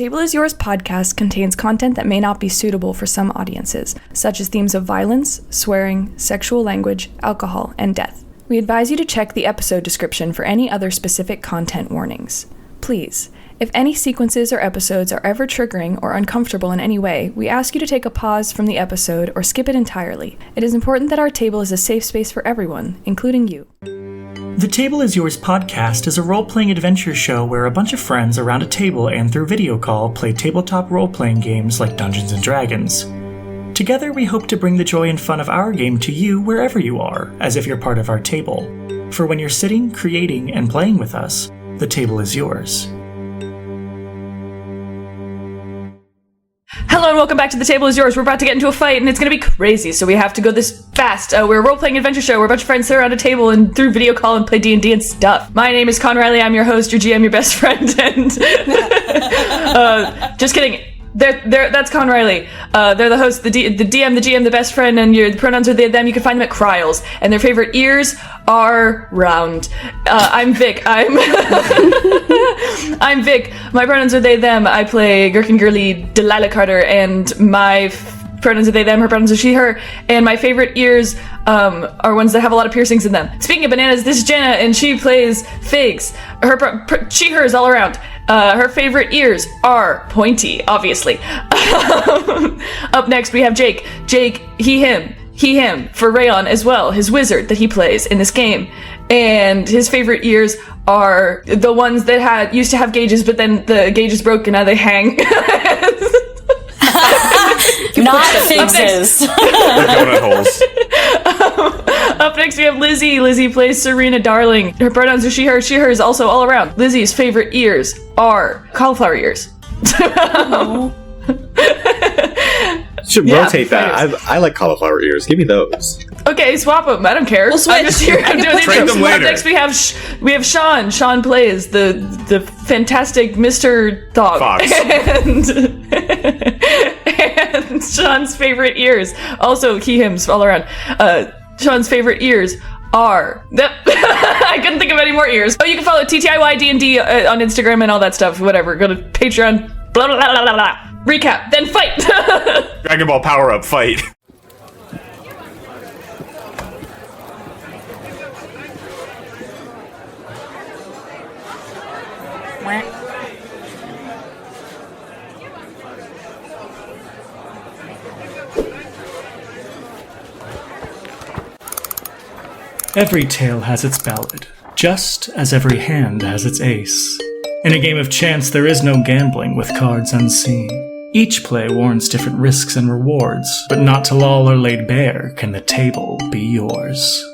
Table is Yours podcast contains content that may not be suitable for some audiences, such as themes of violence, swearing, sexual language, alcohol, and death. We advise you to check the episode description for any other specific content warnings. Please, if any sequences or episodes are ever triggering or uncomfortable in any way, we ask you to take a pause from the episode or skip it entirely. It is important that our table is a safe space for everyone, including you. The Table is Yours podcast is a role-playing adventure show where a bunch of friends around a table and through video call play tabletop role-playing games like Dungeons & Dragons. Together, we hope to bring the joy and fun of our game to you wherever you are, as if you're part of our table. For when you're sitting, creating, and playing with us, the table is yours. Hello and welcome back to The Table is Yours. We're about to get into a fight and it's going to be crazy, so we have to go this fast. We're a role-playing adventure show where a bunch of friends sit around a table and through video call and play D&D and stuff. My name is Con Riley, I'm your host, your GM, your best friend, and... just kidding. That's Con Riley. They're the host, the DM, the GM, the best friend, and the pronouns are they, them. You can find them at Kryles, and their favorite ears are round. I'm Vic. I'm Vic. My pronouns are they, them. I play Gherkin Gurley Delilah Carter, and my pronouns are they, them. Her pronouns are she, her, and my favorite ears are ones that have a lot of piercings in them. Speaking of bananas, this is Jenna, and she plays Figs. She, hers all around. Her favorite ears are pointy, obviously. Up next, we have Jake. Jake, he, him for Rayon as well, his wizard that he plays in this game. And his favorite ears are the ones that used to have gauges, but then the gauges broke and now they hang. Not Figs'. Donut holes. Up next, we have Lizzie. Lizzie plays Serena Darling. Her pronouns are she, her, hers, also all around. Lizzie's favorite ears are cauliflower ears. Should rotate that. I like cauliflower ears. Give me those. Okay, swap them. I don't care. We'll switch. I'm just here. I'm doing Trade them later. Up next, we have Sean. Sean plays the fantastic Mr. Dog. Fox. And Sean's favorite ears. Also, hims all around. Sean's favorite ears are... I couldn't think of any more ears. Oh, you can follow TTIYDND on Instagram and all that stuff. Whatever. Go to Patreon. Blah, blah, blah, blah, blah. Recap. Then fight. Dragon Ball Power Up fight. Every tale has its ballad, just as every hand has its ace. In a game of chance, there is no gambling with cards unseen. Each play warrants different risks and rewards, but not till all are laid bare can the table be yours.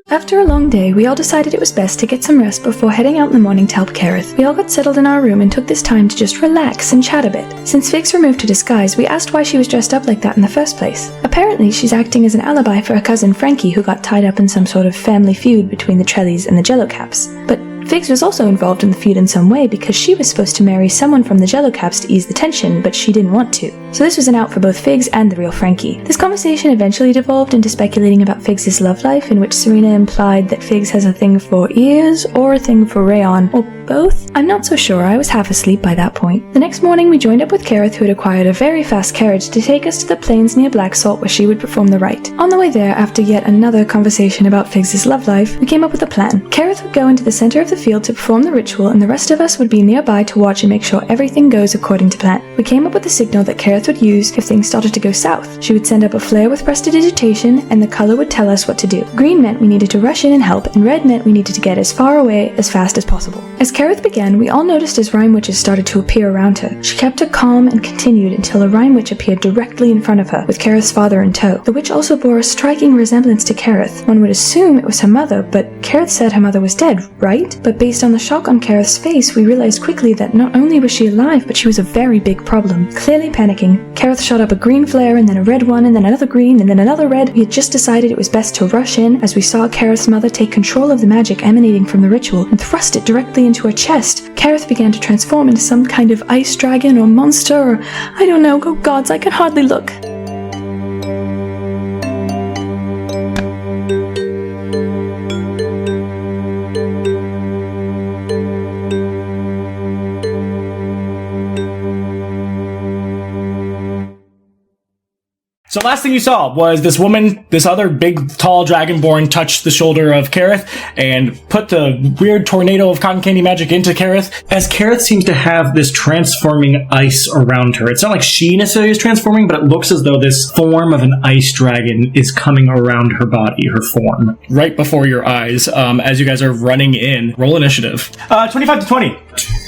After a long day, we all decided it was best to get some rest before heading out in the morning to help Karith. We all got settled in our room and took this time to just relax and chat a bit. Since Figs removed her disguise, we asked why she was dressed up like that in the first place. Apparently, she's acting as an alibi for her cousin Frankie, who got tied up in some sort of family feud between the Trellies and the Jello-Caps. But Figs was also involved in the feud in some way because she was supposed to marry someone from the Jello-Caps to ease the tension, but she didn't want to. So this was an out for both Figs and the real Frankie. This conversation eventually devolved into speculating about Figs' love life, in which Serena implied that Figs has a thing for ears or a thing for Rayon, or both? I'm not so sure, I was half asleep by that point. The next morning we joined up with Karith, who had acquired a very fast carriage to take us to the plains near Black Salt where she would perform the rite. On the way there, after yet another conversation about Figs' love life, we came up with a plan. Karith would go into the center of the field to perform the ritual, and the rest of us would be nearby to watch and make sure everything goes according to plan. We came up with a signal that Karith would use if things started to go south. She would send up a flare with prestidigitation, and the color would tell us what to do. Green meant we needed to rush in and help, and red meant we needed to get as far away as fast as possible. As Karith began, we all noticed as Rime Witches started to appear around her. She kept her calm and continued until a Rime Witch appeared directly in front of her, with Karith's father in tow. The witch also bore a striking resemblance to Karith. One would assume it was her mother, but Karith said her mother was dead, right? But based on the shock on Karith's face, we realized quickly that not only was she alive, but she was a very big problem. Clearly panicking, Karith shot up a green flare and then a red one and then another green and then another red. We had just decided it was best to rush in as we saw Karith's mother take control of the magic emanating from the ritual and thrust it directly into her chest. Karith began to transform into some kind of ice dragon or monster or I don't know, oh gods, I can hardly look. So last thing you saw was this woman, this other big, tall dragonborn touched the shoulder of Karith and put the weird tornado of cotton candy magic into Karith. As Karith seems to have this transforming ice around her. It's not like she necessarily is transforming, but it looks as though this form of an ice dragon is coming around her body, her form. Right before your eyes, as you guys are running in. Roll initiative. 25 to 20.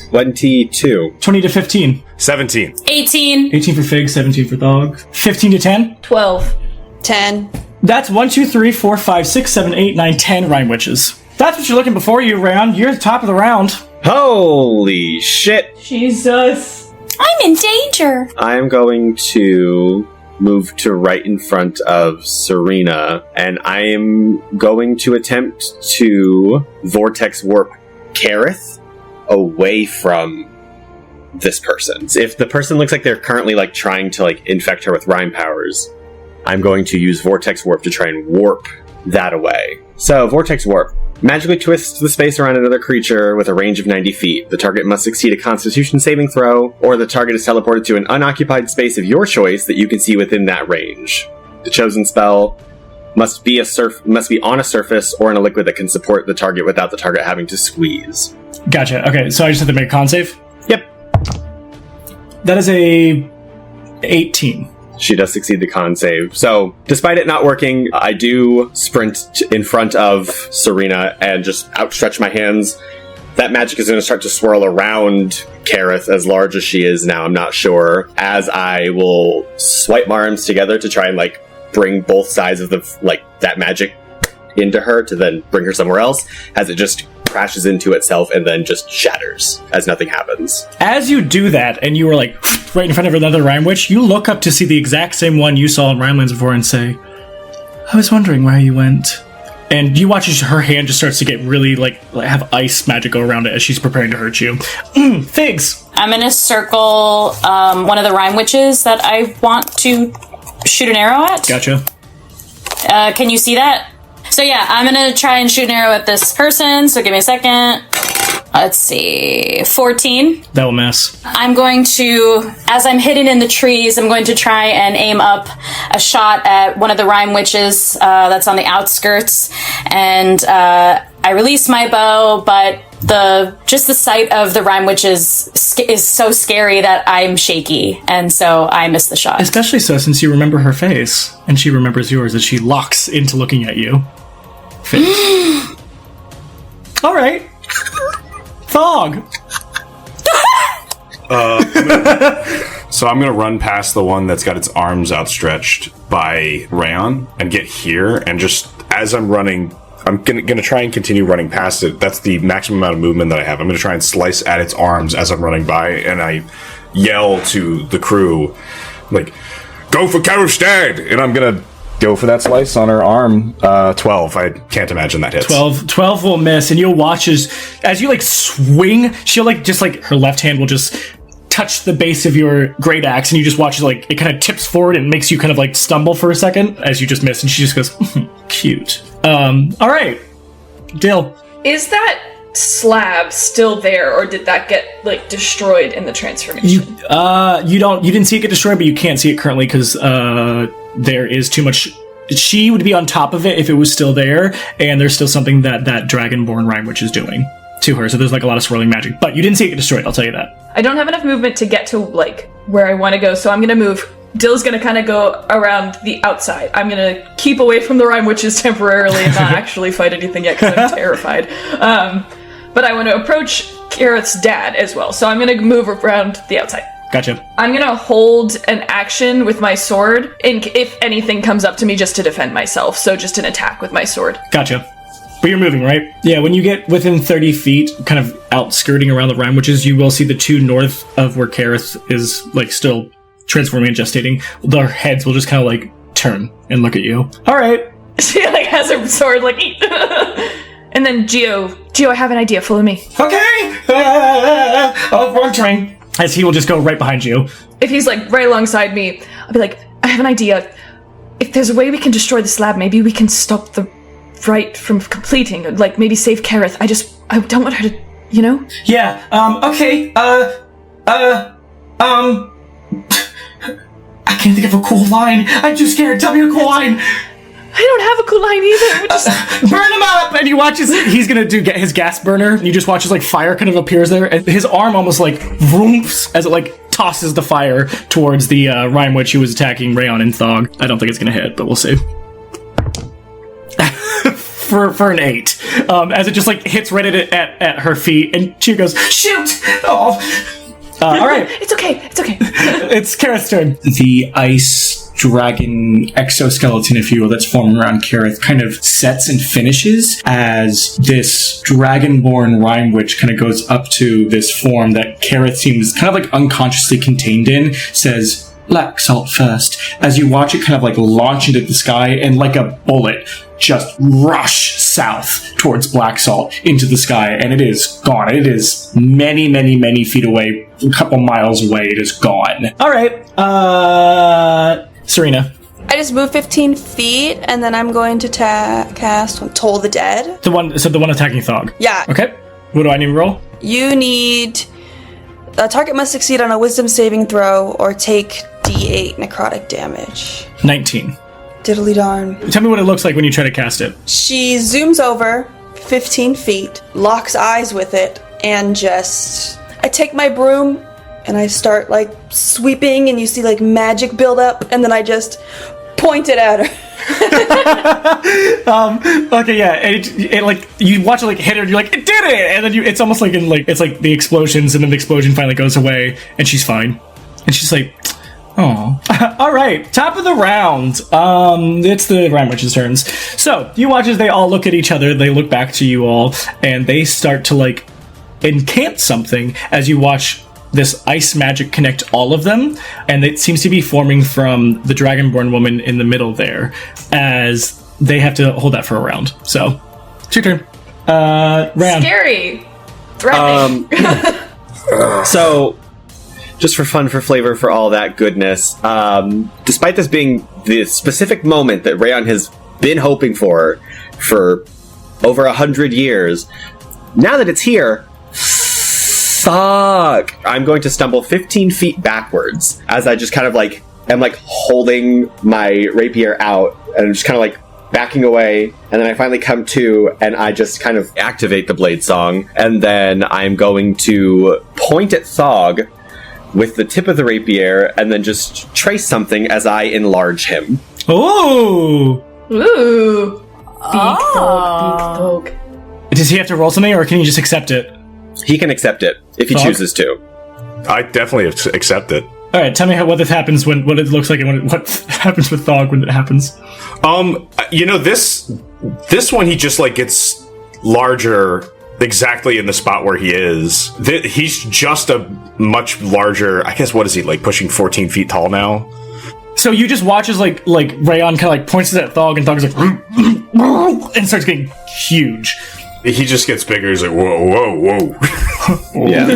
22. 20 to 15. 17. 18. 18 for Fig, 17 for Dog. 15 to 10. 12. 10. That's 1, 2, 3, 4, 5, 6, 7, 8, 9, 10 Rime Witches. That's what you're looking before you, round. You're at the top of the round. Holy shit. Jesus. I'm in danger. I am going to move to right in front of Serena, and I am going to attempt to Vortex Warp Karith away from this person. If the person looks like they're currently trying to infect her with rhyme powers, I'm going to use Vortex Warp to try and warp that away. So, Vortex Warp. Magically twists the space around another creature with a range of 90 feet. The target must succeed a Constitution saving throw, or the target is teleported to an unoccupied space of your choice that you can see within that range. The chosen spell must be on a surface or in a liquid that can support the target without the target having to squeeze. Gotcha. Okay, so I just have to make a con save? Yep. That is a 18. She does succeed the con save. So, despite it not working, I do sprint in front of Serena and just outstretch my hands. That magic is going to start to swirl around Karith, as large as she is now, I'm not sure, as I will swipe my arms together to try and, bring both sides of that magic into her to then bring her somewhere else, as it just crashes into itself and then just shatters as nothing happens. As you do that, and you were right in front of another Rime Witch, you look up to see the exact same one you saw in Rhinelands before and say, I was wondering where you went. And you watch as her hand just starts to get really, have ice magic go around it as she's preparing to hurt you. Figs! I'm going to circle one of the Rime Witches that I want to shoot an arrow at. Gotcha. Can you see that? So yeah, I'm going to try and shoot an arrow at this person, so give me a second. Let's see, 14. That will miss. I'm going to, as I'm hidden in the trees, I'm going to try and aim up a shot at one of the Rime Witches that's on the outskirts. And I release my bow, but the sight of the Rime Witches is so scary that I'm shaky. And so I miss the shot. Especially so since you remember her face, and she remembers yours as she locks into looking at you. All right. Thog. So I'm going to run past the one that's got its arms outstretched by Rayon and get here, and just as I'm running, I'm going to try and continue running past it. That's the maximum amount of movement that I have. I'm going to try and slice at its arms as I'm running by, and I yell to the crew, go for Karith! And I'm going to go for that slice on her arm. 12. I can't imagine that hits. 12 will miss, and you'll watch as you swing, she'll her left hand will just touch the base of your great axe, and you just watch it kind of tips forward and makes you kind of stumble for a second as you just miss, and she just goes, cute. All right. Dill. Is that slab still there, or did that get destroyed in the transformation? You didn't see it get destroyed, but you can't see it currently because there is too much. She would be on top of it if it was still there, and there's still something that Dragonborn Rime Witch is doing to her. So there's a lot of swirling magic, but you didn't see it get destroyed. I'll tell you that. I don't have enough movement to get to where I want to go, so I'm gonna move. Dill's gonna kind of go around the outside. I'm gonna keep away from the Rime Witches temporarily and not actually fight anything yet because I'm terrified. But I want to approach Karith's dad as well, so I'm gonna move around the outside. Gotcha. I'm gonna hold an action with my sword, if anything comes up to me, just to defend myself. So just an attack with my sword. Gotcha. But you're moving, right? Yeah, when you get within 30 feet, kind of outskirting around the Rime Witches, you will see the two north of where Karith is, still transforming and gestating. Their heads will just kind of, turn and look at you. All right. She, has her sword, And then Geo, I have an idea. Follow me. Okay! Wrong train. As he will just go right behind you. If he's, right alongside me, I'll be I have an idea. If there's a way we can destroy the slab, maybe we can stop the rite from completing. Maybe save Karith. I don't want her to, Yeah, okay, can't think of a cool line. I'm too scared. Tell me a cool line. I don't have a cool line either. We just Burn him up! And you watch he's gonna get his gas burner. And you just watch as like fire kind of appears there. And his arm almost like vroomps as it like tosses the fire towards the Rime Witch who was attacking Rayon and Thog. I don't think it's gonna hit, but we'll see. for an 8. As it just like hits right at her feet and she goes, shoot! Oh. Alright. It's okay. It's Karith's turn. The ice dragon exoskeleton, if you will, that's forming around Karith kind of sets and finishes as this dragonborn Rime Witch kind of goes up to this form that Karith seems kind of like unconsciously contained in, says, black salt first, as you watch it kind of like launch into the sky and like a bullet just rush south towards black salt into the sky, and it is gone. It is many, many, many feet away, a couple miles away. It is gone. All right, Serena. I just moved 15 feet, and then I'm going to cast Toll the Dead. The one attacking Thog. Yeah. Okay. What do I need to roll? You need... A target must succeed on a wisdom saving throw or take D8 necrotic damage. 19. Diddly darn. Tell me what it looks like when you try to cast it. She zooms over 15 feet, locks eyes with it, and just... I take my broom, and I start, like, sweeping, and you see, like, magic build up, and then I just point it at her. Okay, yeah, it like, you watch it, like, hit her, and you're like, it did it! And then it's almost like in, like, it's like the explosions, and then the explosion finally goes away, and she's fine. And she's like, oh. Alright, top of the round. It's the Rime Witches' turns. So, you watch as they all look at each other, they look back to you all, and they start to, like, incant something as you watch this ice magic connect all of them, and it seems to be forming from the Dragonborn woman in the middle there, as they have to hold that for a round. So, it's your turn. Round. scary. Threatening. So, just for fun, for flavor, for all that goodness, despite this being the specific moment that Rayon has been hoping for over 100 years, now that it's here, fuck! I'm going to stumble 15 feet backwards as I just kind of like am like holding my rapier out and I'm just kind of like backing away, and then I finally come to and I just kind of activate the blade song, and then I'm going to point at Thog with the tip of the rapier and then just trace something as I enlarge him. Ooh! Ooh. Big dog. Does he have to roll something, or can he just accept it? He can accept it if he Thog? chooses to. I definitely accept it. All right, tell me what this happens what it looks like, and what happens with Thog when it happens. You know, this one, he just like gets larger exactly in the spot where he is. He's just a much larger, I guess, what is he, like pushing 14 feet tall now? So you just watch as like Rayon kind of like points at Thog, and Thog is like and starts getting huge. He just gets bigger. He's like, whoa. Yeah.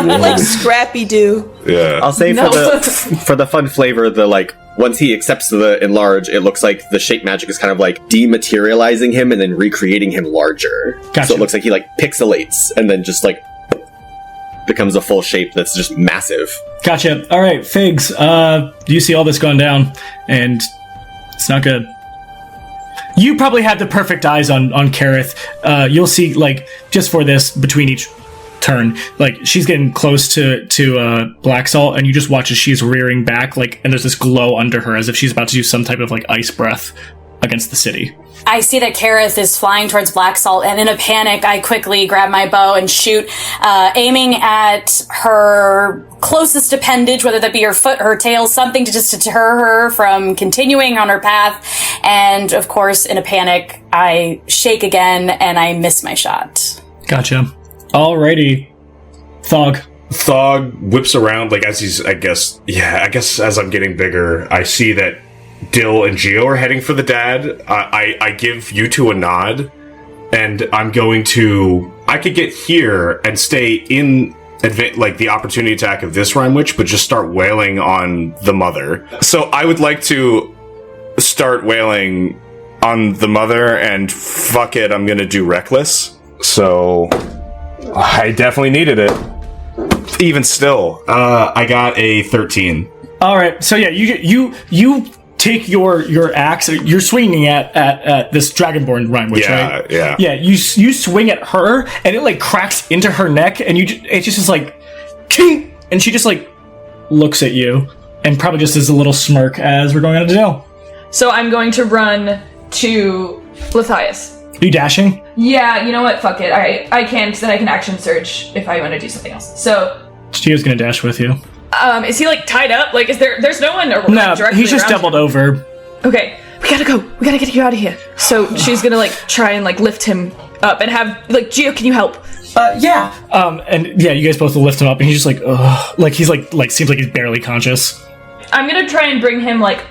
Like Scrappy Doo. Yeah. I'll say for the fun flavor, the like once he accepts the enlarge, it looks like the shape magic is kind of like dematerializing him and then recreating him larger. Gotcha. So it looks like he like pixelates and then just like becomes a full shape that's just massive. Gotcha. All right, Figs. You see all this going down, and it's not good. You probably have the perfect eyes on Karith. You'll see, like, just for this, between each turn, like, she's getting close to Black Salt, and you just watch as she's rearing back, like, and there's this glow under her, as if she's about to do some type of, like, ice breath against the city. I see that Karith is flying towards Black Salt, and in a panic, I quickly grab my bow and shoot, aiming at her closest appendage, whether that be her foot, her tail, something to just deter her from continuing on her path. And of course, in a panic, I shake again, and I miss my shot. Gotcha. Alrighty. Thog. Thog whips around, like, as he's, I guess as I'm getting bigger, I see that Dill and Geo are heading for the dad. I give you two a nod, and I'm going to... I could get here and stay in, like, the opportunity attack of this Rime Witch, but just start wailing on the mother. So I would like to start wailing on the mother, and fuck it, I'm gonna do Reckless. So I definitely needed it. Even still, I got a 13. All right, so yeah, you take your axe. You're swinging at this dragonborn Rime Witch, right? Yeah. You swing at her, and it like cracks into her neck, and it just is like, king, and she just like looks at you, and probably just as a little smirk as we're going out of jail. So I'm going to run to Matthias. Are you dashing? Yeah, you know what? Fuck it. Alright, I can, because then I can action surge if I want to do something else. So... Gio's gonna dash with you. Is he, like, tied up? Like, there's no one No, directly he's just around doubled him? over. Okay, we gotta go. We gotta get you out of here. So she's gonna, like, try and, like, lift him up and have... Like, Gio, can you help? Yeah. And yeah, you guys both will lift him up, and he's just like, ugh. Like, he's like seems like he's barely conscious. I'm gonna try and bring him, like,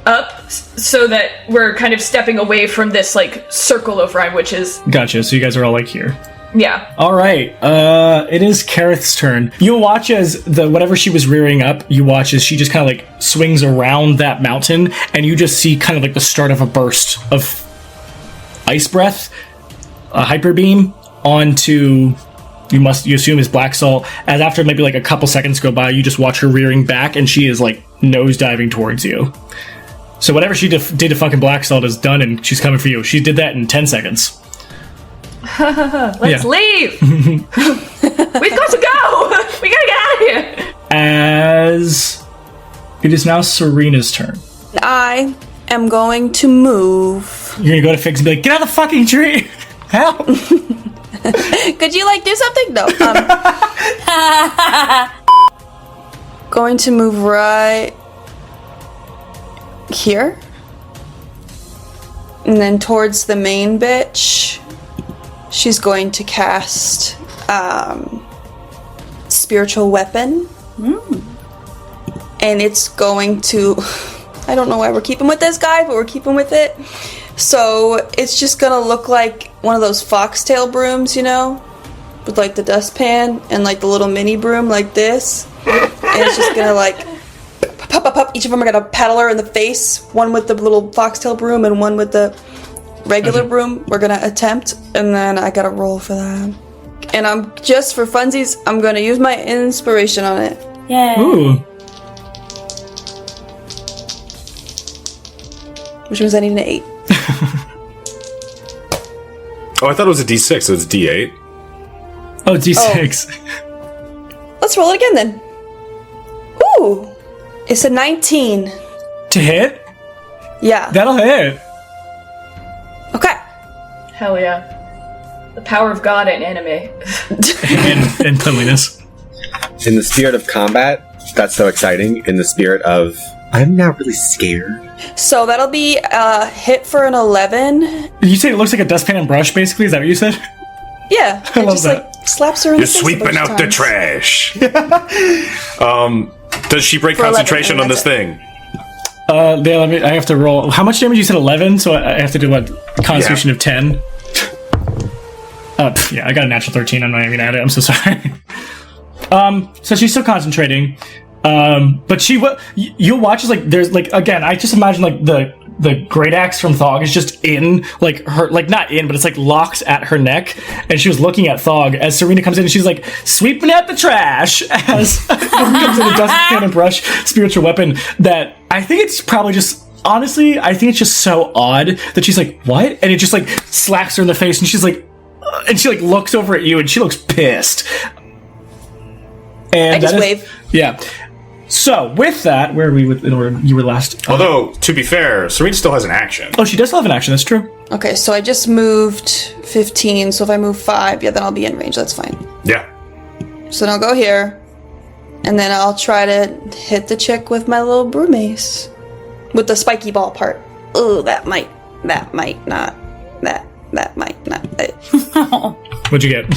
up so that we're kind of stepping away from this, like, circle of Rime Witches. Gotcha, so you guys are all, like, here. Yeah. Alright, it is Karith's turn. You watch as whatever she was rearing up, you watch as she just kind of, like, swings around that mountain, and you just see kind of, like, the start of a burst of ice breath, a hyper beam, onto... You assume is Black Salt, as after maybe like a couple seconds go by, you just watch her rearing back, and she is like nosediving towards you. So whatever she did to fucking Black Salt is done, and she's coming for you. She did that in 10 seconds. Let's leave! We've got to go! We gotta get out of here! As it is now Serena's turn. I am going to move. You're gonna go to Fix and be like, get out of the fucking tree! Help! Could you, like, do something? No. Going to move right here. And then towards the main bitch, she's going to cast Spiritual Weapon. And it's going to... I don't know why we're keeping with this guy, but we're keeping with it. So it's just gonna look like one of those foxtail brooms, you know? With like the dustpan and like the little mini broom like this. And it's just gonna like pop. Each of them are gonna paddle her in the face. One with the little foxtail broom and one with the regular broom. We're gonna attempt, and then I gotta roll for that. And I'm just for funsies, I'm gonna use my inspiration on it. Yeah. Ooh. Which means I need an 8. Oh, I thought it was a D6, so it's D8. Oh, D6. Let's roll it again then. Ooh! It's a 19. To hit? Yeah. That'll hit. Okay. Hell yeah. The power of God in anime. and cleanliness. In the spirit of combat, that's so exciting. In the spirit of, I'm not really scared. So that'll be a hit for an 11. You say it looks like a dustpan and brush, basically? Is that what you said? Yeah. I it love just that. like slaps her in You're the face a sweeping bunch of out the times. trash. Does she break For 11, concentration on and this that's thing? I have to roll. How much damage? You said 11, so I have to do what? Constitution of 10. Yeah, I got a natural 13. I'm not even at it. I'm so sorry. So she's still concentrating. But you'll watch as like there's like again. I just imagine like the great axe from Thog is just in like her, like not in, but it's like locked at her neck, and she was looking at Thog as Serena comes in, and she's like sweeping out the trash as comes in a dustpan and brush spiritual weapon. That I think it's probably just. Honestly, I think it's just so odd that she's like, what? And it just like slaps her in the face, and she's like, and she like looks over at you, and she looks pissed. And I just wave. Yeah. So with that, where are we with? You were last. Although, to be fair, Serena still has an action. Oh, she does still have an action. That's true. Okay, so I just moved 15, so if I move 5, yeah, then I'll be in range. That's fine. Yeah. So then I'll go here, and then I'll try to hit the chick with my little broom mace. With the spiky ball part. Ooh, that might not. What'd you get?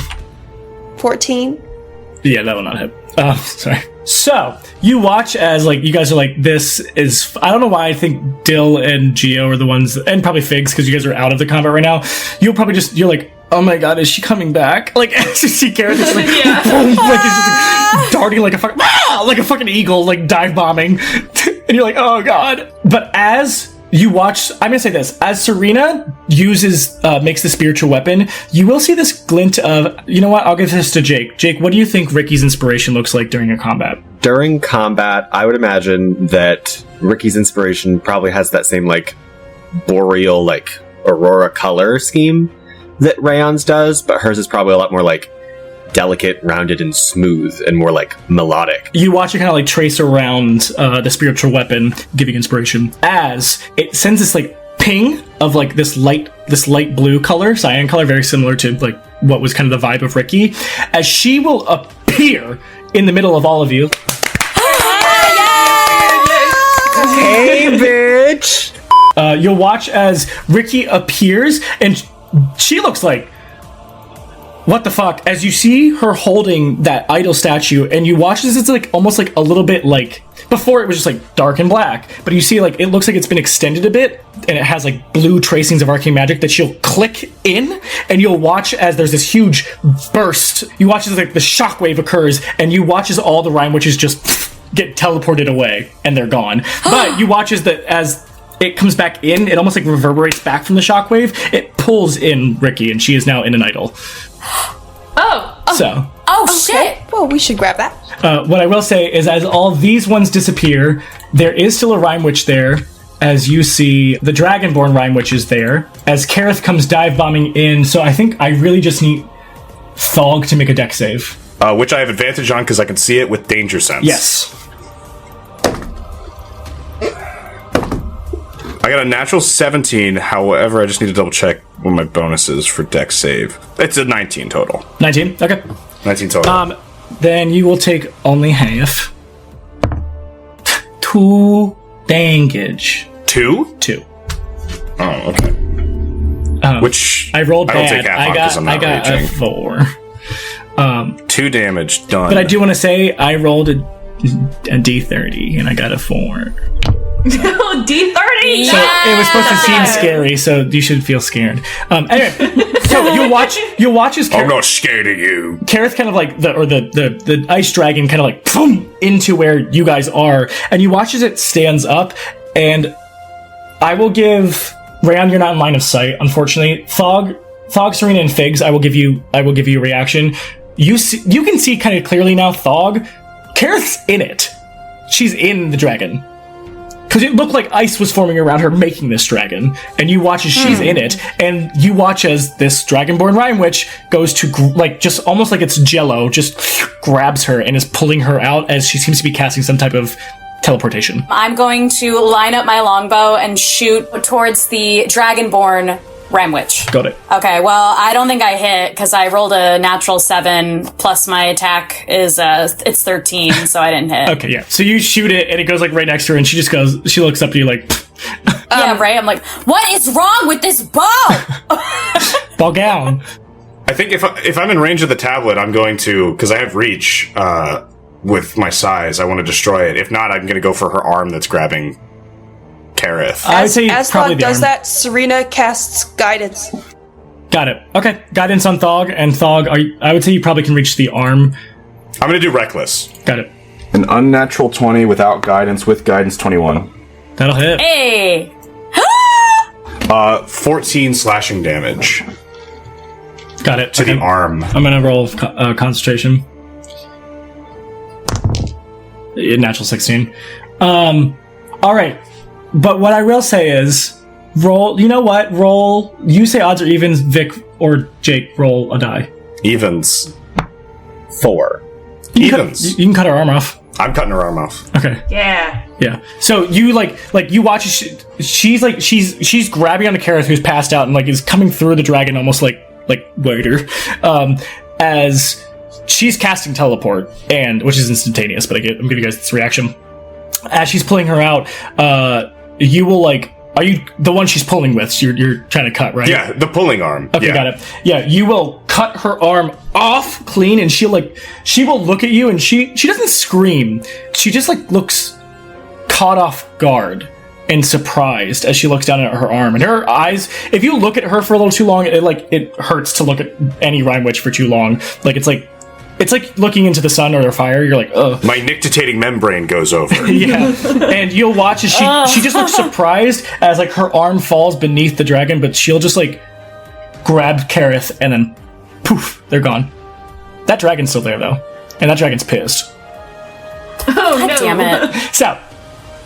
14. Yeah, that will not hit. Sorry. So, you watch as, like, you guys are like, this is... I don't know why I think Dill and Gio are the ones... And probably Figs, because you guys are out of the combat right now. You'll probably just... You're like, oh my god, is she coming back? Like, as you see Karith, it's like... Yeah. Boom, like, it's just like, darting like a fucking eagle, like, dive bombing. And you're like, oh god. But as you watch, I'm going to say this, as Serena makes the spiritual weapon, you will see this glint of, you know what, I'll give this to Jake. Jake, what do you think Ricky's inspiration looks like during a combat? During combat, I would imagine that Ricky's inspiration probably has that same, like, boreal, like, aurora color scheme that Rayon's does, but hers is probably a lot more, like, delicate, rounded, and smooth, and more, like, melodic. You watch it kind of, like, trace around the spiritual weapon, giving inspiration, as it sends this, like, ping of, like, this light blue color, cyan color, very similar to, like, what was kind of the vibe of Ricky, as she will appear in the middle of all of you. Hey, bitch! You'll watch as Ricky appears, and she looks like, what the fuck? As you see her holding that idol statue, and you watch as it's like almost like a little bit like, before it was just like dark and black, but you see like it looks like it's been extended a bit, and it has like blue tracings of arcane magic that she'll click in, and you'll watch as there's this huge burst. You watch as like the shockwave occurs, and you watch as all the Rime Witches just get teleported away, and they're gone. But you watch as it comes back in, it almost like reverberates back from the shockwave. It pulls in Ricky, and she is now in an idol. Shit. Well, we should grab that. What I will say is, as all these ones disappear, there is still a Rime Witch there. As you see, the Dragonborn Rime Witch is there. As Karith comes dive bombing in, so I think I really just need Thog to make a deck save. Which I have advantage on because I can see it with danger sense. Yes. I got a natural 17, however, I just need to double check what my bonus is for deck save. It's a 19 total. 19? Okay. 19 total. Then you will take only half. 2 damage. 2? 2. Oh, okay. Which I rolled I don't bad. take half on because I'm not I got raging. a 4. 2 damage, done. But I do want to say I rolled a D30 and I got a 4. Oh, D30! So it was supposed to seem scary, so you should feel scared. Anyway, so you watch as I'm not scared of you. Karith kind of like the ice dragon kind of like boom into where you guys are, and you watch as it stands up, and I will give Rayon, you're not in line of sight, unfortunately. Thog, Serena, and Figs, I will give you a reaction. You can see kind of clearly now. Thog, Karith's in it. She's in the dragon. Because it looked like ice was forming around her making this dragon. And you watch as she's in it, and you watch as this Dragonborn Rime Witch goes to, just almost like it's jello, just grabs her and is pulling her out as she seems to be casting some type of teleportation. I'm going to line up my longbow and shoot towards the Dragonborn Rime Witch. Got it. Okay, well, I don't think I hit because I rolled a natural 7 plus my attack is it's 13, so I didn't hit. Okay, yeah. So you shoot it, and it goes like right next to her, and she looks up to you like, Yeah, right? I'm like, what is wrong with this bow? ball gown. I think if I'm in range of the tablet, I'm going to, because I have reach with my size, I want to destroy it. If not, I'm going to go for her arm that's grabbing Karith. I would say As probably Thog the does arm. that, Serena casts guidance. Got it. Okay, guidance on Thog, and Thog, I would say you probably can reach the arm. I'm going to do reckless. Got it. An unnatural 20 without guidance, with guidance 21. That'll hit. Hey! 14 slashing damage Got it. to the arm. I'm gonna roll concentration. Natural 16. All right. But what I will say is, roll. You know what? Roll. You say odds or evens. Vic or Jake, roll a die. Evens. 4. Evens. You can cut her arm off. I'm cutting her arm off. Okay. Yeah. Yeah. So you like you watch. She's grabbing onto Karith, who's passed out, and like is coming through the dragon almost like waiter, as she's casting teleport, and which is instantaneous. But I'm giving you guys this reaction as she's pulling her out. You will like. Are you the one she's pulling with? So you're trying to cut, right? Yeah, the pulling arm. Okay, yeah. got it. Yeah, you will cut her arm off clean, and she will look at you, and she doesn't scream. She just looks caught off guard and surprised as she looks down at her arm. And her eyes, if you look at her for a little too long, it hurts to look at any Rime Witch for too long. It's It's like looking into the sun or the fire. You're like, ugh. My nictitating membrane goes over. Yeah. And you'll watch as she just looks surprised as like her arm falls beneath the dragon, but she'll just like grab Karith and then poof, they're gone. That dragon's still there though. And that dragon's pissed. Oh, God no. damn it. So,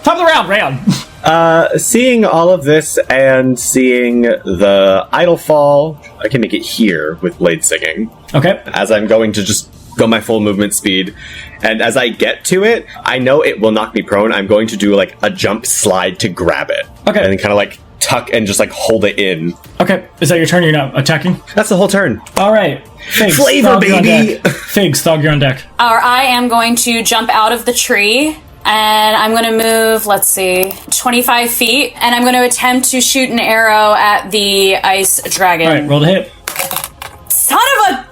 top of the round, Rayon. Seeing all of this and seeing the idol fall, I can make it here with blade singing. Okay. As I'm going to just go my full movement speed. And as I get to it, I know it will knock me prone. I'm going to do like a jump slide to grab it. Okay. And then kind of like tuck and just like hold it in. Okay. Is that your turn? You're not attacking? That's the whole turn. All right. Figs, Flavor, Thog, you're on baby! deck. Figs, Thog, you're on deck. Or I am going to jump out of the tree, and I'm going to move, let's see, 25 feet, and I'm going to attempt to shoot an arrow at the ice dragon. All right, roll to hit. Son of a...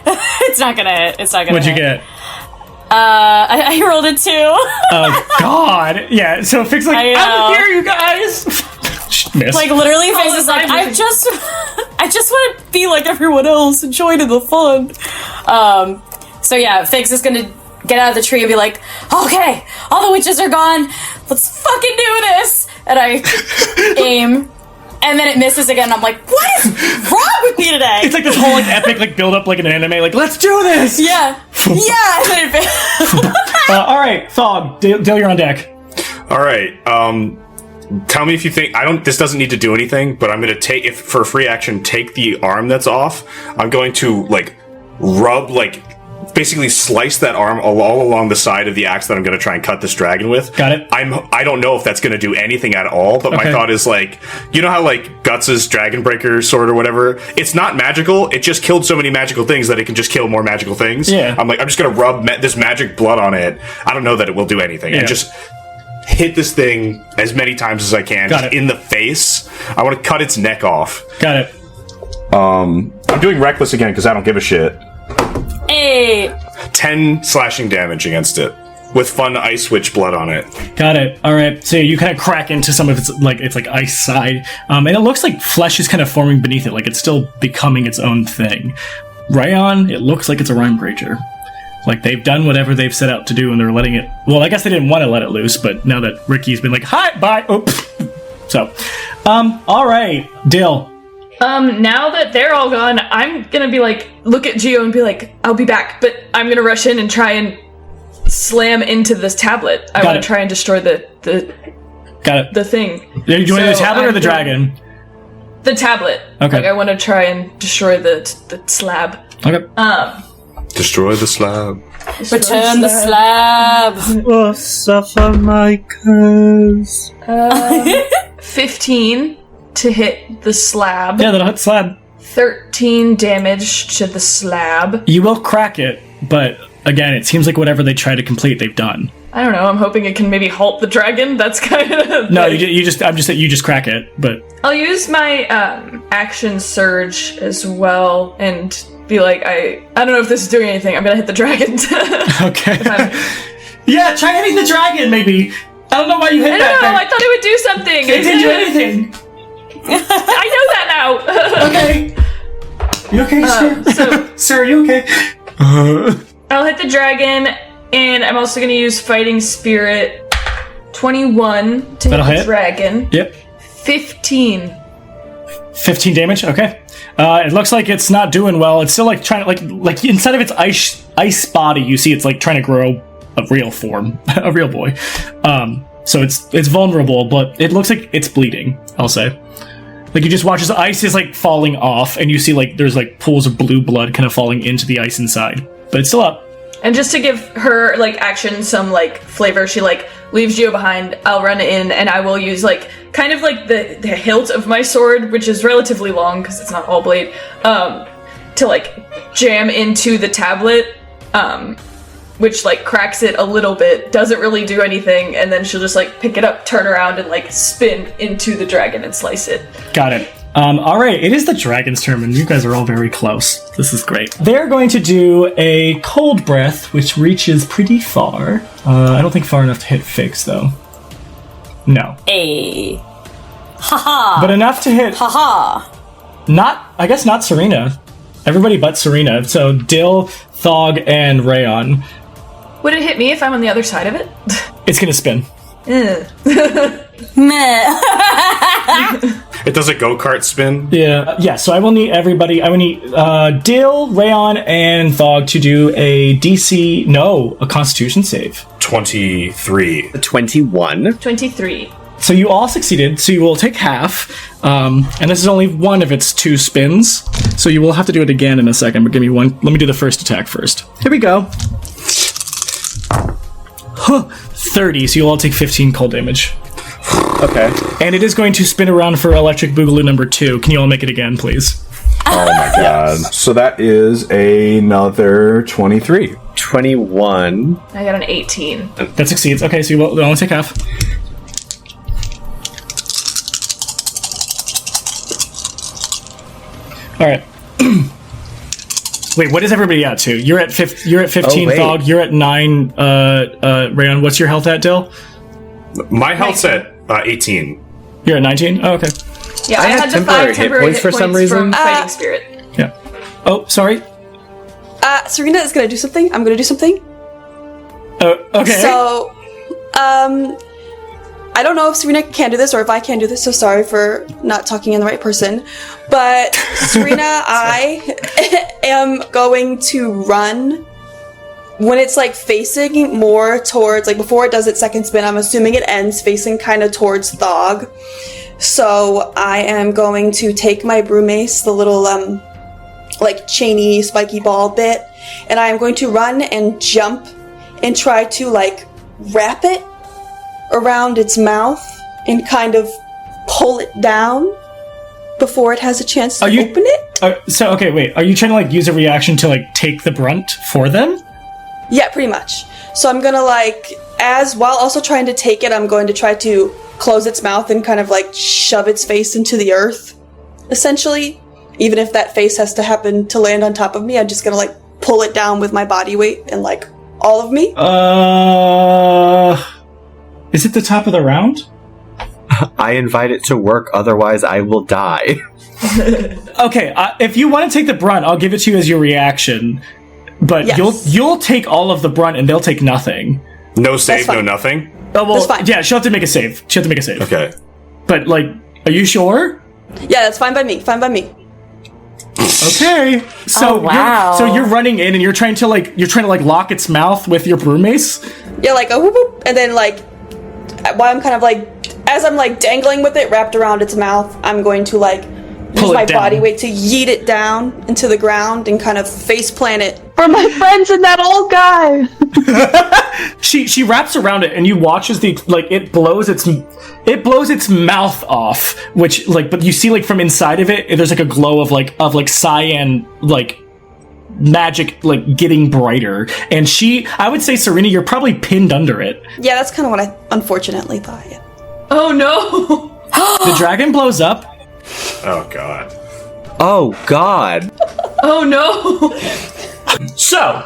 It's not going to hit. It's not going to What'd you hit. get? I rolled a 2. Oh, God. Yeah, so Figs like, I know. I'm here, you guys. Miss. Like, literally, Figs is like, I just want to be like everyone else and join in the fun. So yeah, Figs is gonna get out of the tree and be like, okay, all the witches are gone, let's fucking do this! And I aim, and then it misses again, and I'm like, what is wrong with me today? It's like this whole like epic like build up like an anime, like, let's do this! Yeah, yeah, and then it All right, Thog, Dale, you're on deck. All right. Tell me if you think this doesn't need to do anything, but I'm going to take, if for a free action, take the arm that's off. I'm going to like rub, like basically slice that arm all along the side of the axe that I'm going to try and cut this dragon with. Got it. I don't know if that's going to do anything at all, but my thought is like, you know how like Guts' Dragon Breaker sword or whatever, it's not magical, it just killed so many magical things that it can just kill more magical things. Yeah. I'm just going to rub this magic blood on it. I don't know that it will do anything. Yeah. And just hit this thing as many times as I can. Got it. In the face. I want to cut its neck off. Got it. I'm doing reckless again because I don't give a shit. Hey! 10 slashing damage against it. With fun ice witch blood on it. Got it. All right. So you kind of crack into some of its like ice side, and it looks like flesh is kind of forming beneath it, like it's still becoming its own thing. Rayon, it looks like it's a Rime creature. Like they've done whatever they've set out to do, and they're letting it. Well, I guess they didn't want to let it loose, but now that Ricky's been like, "Hi, bye," so, all right, Dill. Now that they're all gone, I'm gonna be like, look at Geo and be like, I'll be back, but I'm gonna rush in and try and slam into this tablet. I want it. to try and destroy the Got it. the thing. Are you doing the So tablet or I'm the doing dragon? The tablet. Okay. Like I want to try and destroy the slab. Okay. Destroy the slab. Return the slab! Oh, suffer my curse. 15 to hit the slab. Yeah, that'll hit the slab. 13 damage to the slab. You will crack it, but again, it seems like whatever they try to complete, they've done. I don't know. I'm hoping it can maybe halt the dragon. That's kind of No, you just crack it, but I'll use my action surge as well and be like, I don't know if this is doing anything. I'm gonna hit the dragon. okay. Yeah, try hitting the dragon, maybe. I don't know why you hit I that. don't know. I thought it would do something. It didn't do anything. I know that now. Okay. You okay, sir? So Sir, are you okay? I'll hit the dragon, and I'm also gonna use Fighting Spirit. 21 to That'll hit the hit. dragon. Yep. 15. 15 damage. Okay. It looks like it's not doing well. It's still like trying to like inside of its ice body. You see, it's like trying to grow a real form, a real boy. So it's vulnerable, but it looks like it's bleeding. I'll say. Like you just watch as the ice is like falling off, and you see like there's like pools of blue blood kind of falling into the ice inside, but it's still up. And just to give her like action some like flavor, she like leaves Geo behind. I'll run in and I will use like kind of like the hilt of my sword, which is relatively long because it's not all blade, to like jam into the tablet, which like cracks it a little bit, doesn't really do anything, and then she'll just like pick it up, turn around, and like spin into the dragon and slice it. Got it. All right, it is the dragon's turn, and you guys are all very close. This is great. They're going to do a cold breath, which reaches pretty far. I don't think far enough to hit Figs, though. No. Hey. Haha. But enough to hit, Haha. I guess not Serena. Everybody but Serena. So Dill, Thog, and Rayon. Would it hit me if I'm on the other side of it? It's gonna spin. Meh. It does a go-kart spin? Yeah, so I will need everybody. I will need Dill, Rayon, and Thog to do a Constitution save. 23. 21. 23. So you all succeeded, so you will take half. And this is only one of its 2 spins. So you will have to do it again in a second, but give me one. Let me do the first attack first. Here we go. 30, so you'll all take 15 cold damage. Okay. And it is going to spin around for Electric Boogaloo number 2. Can you all make it again, please? Oh my god. So that is another 23. 21. I got an 18. That succeeds. Okay, so you will only take half. All right. Wait, what is everybody at to? You're at 15, Thog. You're at 9, Rayon. What's your health at, Dill? My health's at 18. You're at 19? Oh, okay. Yeah, I had the 5 temporary hit for some points reason. from Fighting Spirit. Yeah. Oh, sorry. Serena is gonna do something. I'm gonna do something. Okay. So, I don't know if Serena can do this or if I can do this, so sorry for not talking in the right person. But Serena, I am going to run when it's like facing more towards, like before it does its second spin, I'm assuming it ends facing kind of towards Thog. So I am going to take my broom mace, the little like chainy spiky ball bit, and I am going to run and jump and try to like wrap it around its mouth and kind of pull it down before it has a chance to open it. So, okay, wait. Are you trying to, like, use a reaction to, like, take the brunt for them? Yeah, pretty much. So I'm gonna, like, while also trying to take it, I'm going to try to close its mouth and kind of, like, shove its face into the earth, essentially. Even if that face has to happen to land on top of me, I'm just gonna, like, pull it down with my body weight and, like, all of me. Is it the top of the round? I invite it to work, otherwise I will die. Okay, if you want to take the brunt, I'll give it to you as your reaction. But Yes. you'll take all of the brunt and they'll take nothing. No save, fine. no nothing? Oh, well, That's fine. yeah, she'll have to make a save. Okay. But, like, are you sure? Yeah, that's fine by me. Fine by me. Okay. So wow. you're running in and you're trying to lock its mouth with your broom mace? Yeah, like a whoop whoop, and then like while I'm kind of like as I'm like dangling with it wrapped around its mouth, I'm going to like Pull use it my down. body weight to yeet it down into the ground and kind of face plant it. For my friends and that old guy. She wraps around it, and you watch as it blows its mouth off, which but you see from inside of it, there's a glow of cyan magic getting brighter, and I would say, Serena, you're probably pinned under it. Yeah, that's kind of what I unfortunately thought. Yeah. Oh no! The dragon blows up. Oh, God. Oh, God. Oh no! So,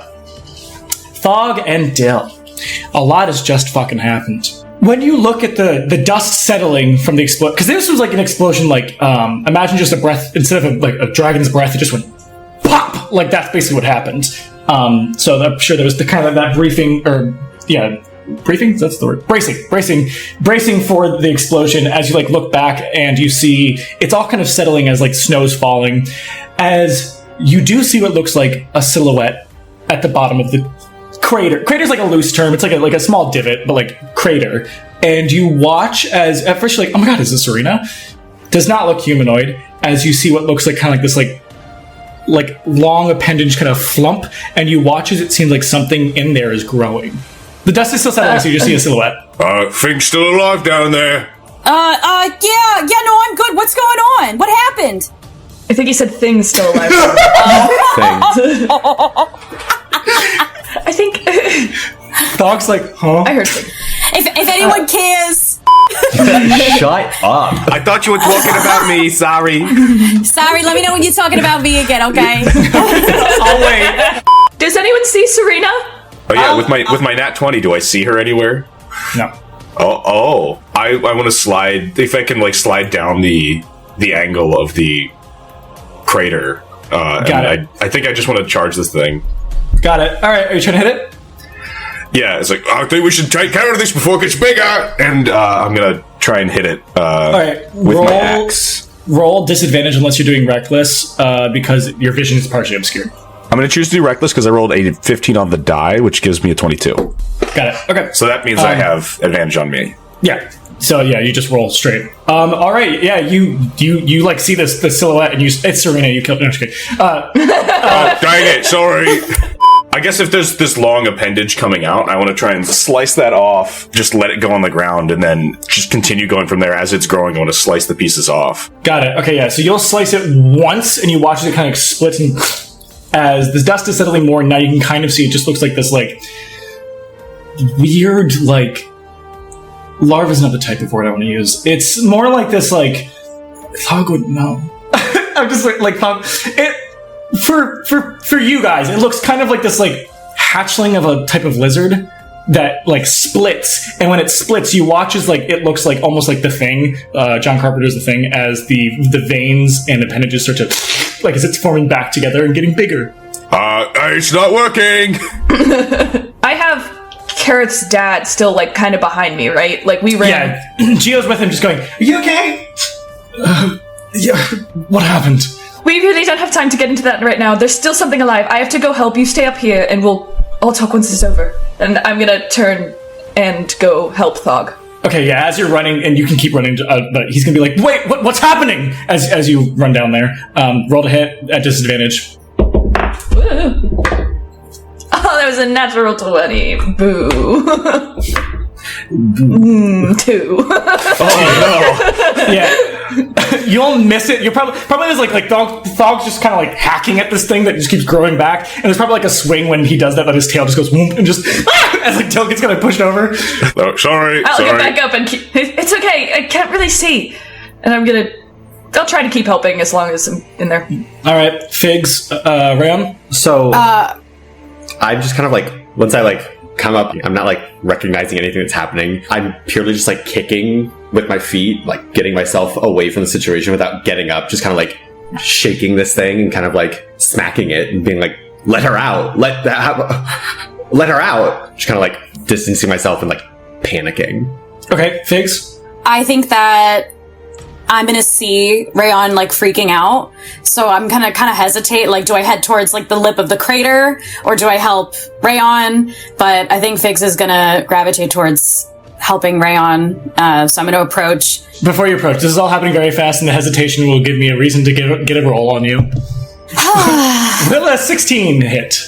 Thog and Dill, a lot has just fucking happened. When you look at the dust settling from the explosion, because this was an explosion imagine just a breath, instead of a dragon's breath, it just went pop! That's basically what happened. So I'm sure there was the kind of that briefing, briefing? That's the word. Bracing for the explosion as you look back and you see it's all kind of settling as snow's falling. As you do see what looks like a silhouette at the bottom of the crater. Crater's a loose term. It's like a small divot, but crater. And you watch as at first you're oh my god, is this Serena? Does not look humanoid. As you see what looks like kind of this long appendage kind of flump, and you watch as it seems like something in there is growing. The dust is still settling, so you just see a silhouette. Thing's still alive down there. Yeah, no, I'm good. What's going on? What happened? I think he said things still alive. I think Dog's huh? I heard things. If anyone cares. Shut up. I thought you were talking about me. Sorry. Sorry, let me know when you're talking about me again, okay? I'll wait. Does anyone see Serena? Oh yeah, with my nat 20, do I see her anywhere? No. Oh. I want to slide, if I can slide down the angle of the crater Got it. I think I just want to charge this thing. Got it. All right, are you trying to hit it? Yeah, it's like, I think we should take care of this before it gets bigger! And I'm going to try and hit it all right, with my axe. Roll disadvantage unless you're doing reckless, because your vision is partially obscured. I'm going to choose to do reckless because I rolled a 15 on the die, which gives me a 22. Got it. Okay. So that means I have advantage on me. Yeah. So yeah, you just roll straight. All right. Yeah, you like see the silhouette and it's Serena. You killed. No, I'm just kidding. Dang it! Sorry. I guess if there's this long appendage coming out, I want to try and slice that off. Just let it go on the ground, and then just continue going from there. As it's growing, I want to slice the pieces off. Got it. Okay. Yeah. So you'll slice it once, and you watch it kind of split, and as the dust is settling more, now you can kind of see it just looks like this like weird like. Larva is not the type of word I want to use. It's more like this, like Thog would know. I'm just like Thog. It for you guys, it looks kind of like this, like hatchling of a type of lizard that like splits, and when it splits, you watch as like it looks like almost like The Thing, John Carpenter's The Thing, as the veins and appendages start to like as it's forming back together and getting bigger. It's not working. I have Karith's dad still like kind of behind me, right? Like we ran. Yeah, Gio's with him, just going, "Are you okay?" Yeah. What happened? We really don't have time to get into that right now. There's still something alive. I have to go help. You stay up here, and I'll talk once it's over. And I'm gonna turn and go help Thog. Okay, yeah. As you're running, and you can keep running, but he's gonna be like, "Wait, what's happening?" As you run down there, roll to hit at disadvantage. Woo. Oh, that was a natural 20. Boo. 2. Oh no! Yeah, you'll miss it. You're probably there's like Thog's just kind of like hacking at this thing that just keeps growing back, and there's probably like a swing when he does that his tail just goes whoop and just as like tail gets kind of pushed over. Oh, sorry. I'll get back up and it's okay. I can't really see, and I'll try to keep helping as long as I'm in there. All right, Figs, Ram. So I'm just kind of like once I like come up, I'm not like recognizing anything that's happening. I'm purely just like kicking with my feet, like getting myself away from the situation without getting up, just kind of like shaking this thing and kind of like smacking it and being like, let her out, let her out. Just kind of like distancing myself and like panicking. Okay, Figs. I think that I'm gonna see Rayon like freaking out, so I'm gonna kind of hesitate. Like, do I head towards like the lip of the crater, or do I help Rayon? But I think Figs is gonna gravitate towards helping Rayon, so I'm gonna approach. Before you approach, this is all happening very fast, and the hesitation will give me a reason to get a roll on you. Will a 16 hit?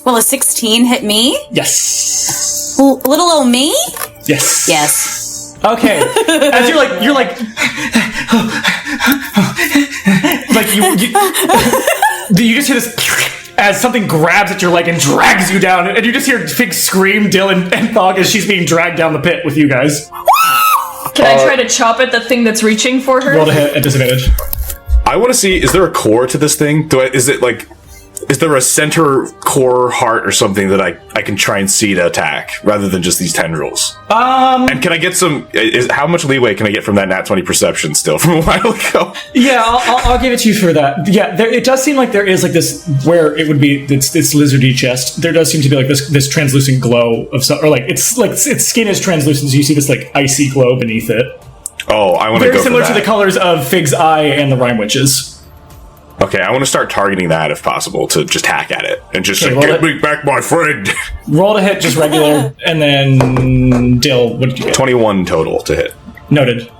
Will a 16 hit me? Yes. Little old me? Yes. Yes. Okay, as you're like you just hear this as something grabs at your leg and drags you down, and you just hear Fig scream, Dylan and Thog as she's being dragged down the pit with you guys. Can I try to chop at the thing that's reaching for her? Roll to hit at disadvantage. I want to see, is there a core to this thing? Is there a center core heart or something that I can try and see to attack rather than just these tendrils? And can I get how much leeway can I get from that nat 20 perception still from a while ago? Yeah, I'll give it to you for that. Yeah, it does seem like there is like this where it would be this lizardy chest. There does seem to be like this translucent glow of some, or like its skin is translucent, so you see this like icy glow beneath it. Oh, I want to go very similar for that. to the colors of Fig's eye and the Rime Witches. Okay, I want to start targeting that if possible to just hack at it and just Okay, say, get me back, my friend. Roll to hit, just regular, and then Dill, what did you get? 21 total to hit. Noted.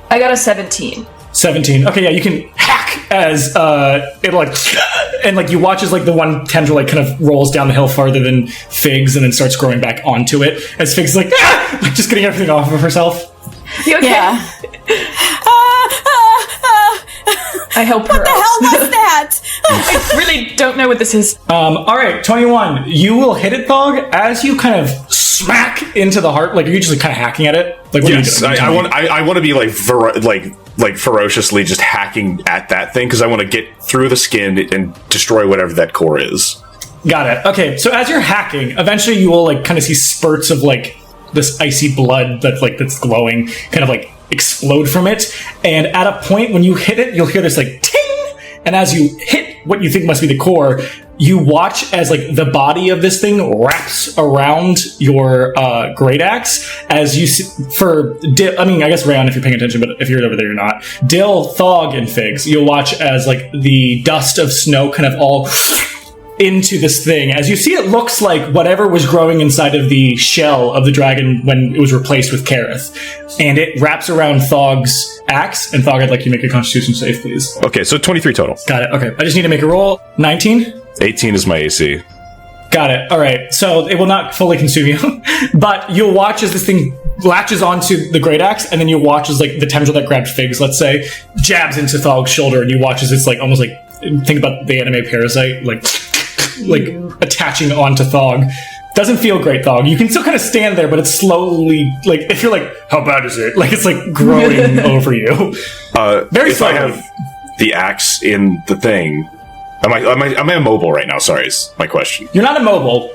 I got a 17. 17. Okay, yeah, you can hack as it like, and like you watch as like the one tendril like kind of rolls down the hill farther than Figs and then starts growing back onto it as Figs is like just getting everything off of herself. You okay? Yeah. I help her. What the hell was that? I really don't know what this is. All right, 21. You will hit it, Thog, as you kind of smack into the heart. Like, are you just like, kind of hacking at it? Like, what Yes, are you doing? I want to be like ferociously just hacking at that thing because I want to get through the skin and destroy whatever that core is. Got it. Okay, so as you're hacking, eventually you will like kind of see spurts of like this icy blood that's glowing, kind of like explode from it. And at a point when you hit it, you'll hear this like ting, and as you hit what you think must be the core, you watch as like the body of this thing wraps around your great axe as you see, I guess Rayon if you're paying attention, but if you're over there you're not. Dill, Thog, and Figs, you'll watch as like the dust of snow kind of all into this thing. As you see, it looks like whatever was growing inside of the shell of the dragon when it was replaced with Karith. And it wraps around Thog's axe, and Thog, I'd like you to make a constitution save, please. Okay, so 23 total. Got it, okay. I just need to make a roll. 19? 18 is my AC. Got it. All right. So it will not fully consume you, but you'll watch as this thing latches onto the great axe, and then you'll watch as like the tendril that grabbed Figs, let's say, jabs into Thog's shoulder, and you watch as it's like almost like, think about the anime Parasite, like attaching onto Thog. Doesn't feel great, Thog. You can still kind of stand there, but it's slowly, like, if you're like, how bad is it? Like, it's like growing over you. Very if slowly. I have the axe in the thing, am I immobile right now? Sorry, is my question. You're not immobile,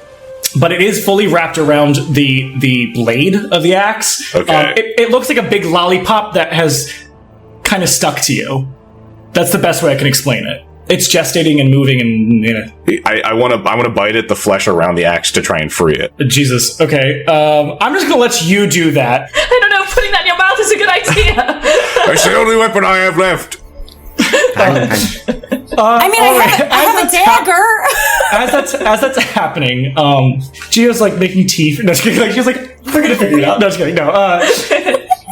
but it is fully wrapped around the blade of the axe. Okay. It looks like a big lollipop that has kind of stuck to you. That's the best way I can explain it. It's gestating and moving, and you know. I want to bite at the flesh around the axe to try and free it. Jesus. Okay. I'm just gonna let you do that. I don't know, putting that in your mouth is a good idea. That's the only weapon I have left. I have a dagger. As that's happening, Gio's like making teeth. No, just kidding. Like, she's like, we're gonna figure it out. No, just kidding. No.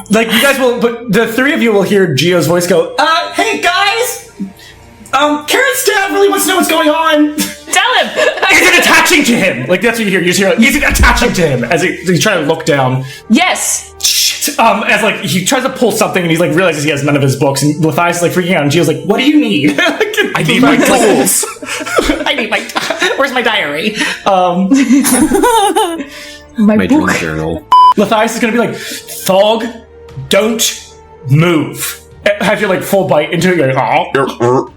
Like you guys will, but the three of you will hear Gio's voice go, "Hey guys, Karith's dad really wants to know what's going on." Tell him! Is it attaching to him? Like that's what you hear. You just hear, like, is it attaching to him? As he's trying to look down. Yes! Shit. As like he tries to pull something and he's like realizes he has none of his books and Matthias is like freaking out and Gio's like, what do you need? I need my tools. I need my where's my diary? My dream book. journal. Matthias is gonna be like, Thog, don't move. Have your like full bite into it. You're like, oh.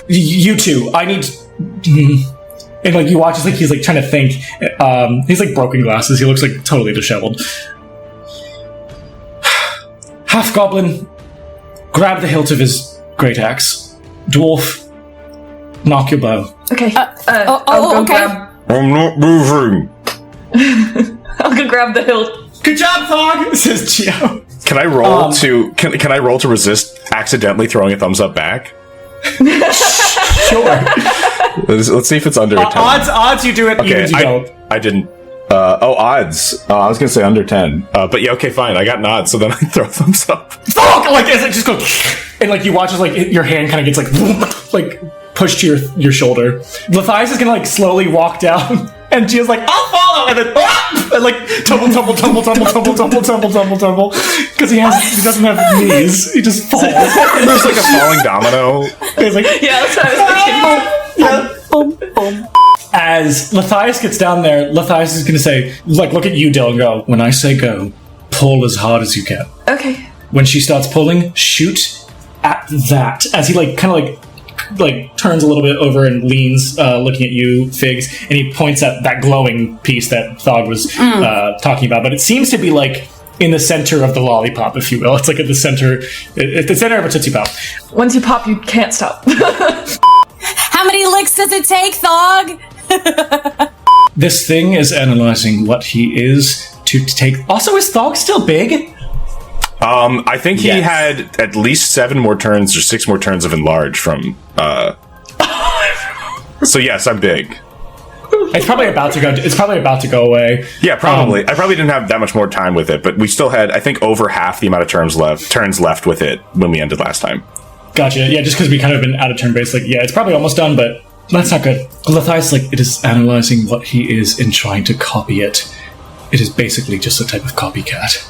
You two, I need. And like you watch, it's like he's like trying to think. He's like broken glasses. He looks like totally disheveled. Half goblin, grab the hilt of his great axe. Dwarf, knock your bow. Okay. okay. I'm not moving. I'll go grab the hilt. Good job, Thog, says Gio. Can I roll can I roll to resist accidentally throwing a thumbs up back? Sure. Let's see if it's under a 10. Odds you do it, Okay, evens you don't. I didn't. Odds. I was gonna say under 10. But yeah, okay, fine. I got nods, so then I throw a thumbs up. Thog! Like, as it just goes, and like you watch as like your hand kind of gets like pushed to your shoulder. Matthias is gonna like slowly walk down, and Gio's like, I'll follow, and then and like tumble, because he doesn't have knees. He just falls. There's like a falling domino. He's like, Yeah, that's what I was thinking. As Matthias gets down there, Matthias is gonna say, like, look at you, Dill, and go, when I say go, pull as hard as you can. Okay. When she starts pulling, shoot at that. As he like kind of like turns a little bit over and leans, looking at you, Figs, and he points at that glowing piece that Thog was talking about. But it seems to be like in the center of the lollipop, if you will. It's like at the center, at the center of a Tootsie Pop. Once you pop, you can't stop. How many licks does it take, Thog? This thing is analyzing what he is to take. Also, is Thog still big? I think he had at least 7 more turns or 6 more turns of enlarge from. So yes, I'm big. It's probably about to go. It's probably about to go away. Yeah, probably. I probably didn't have that much more time with it, but we still had, I think, over half the amount of turns left with it when we ended last time. Gotcha. Yeah, just because we kind of been out of turn base. Like, yeah, it's probably almost done, but that's not good. Matthias, like, it is analyzing what he is and trying to copy it. It is basically just a type of copycat.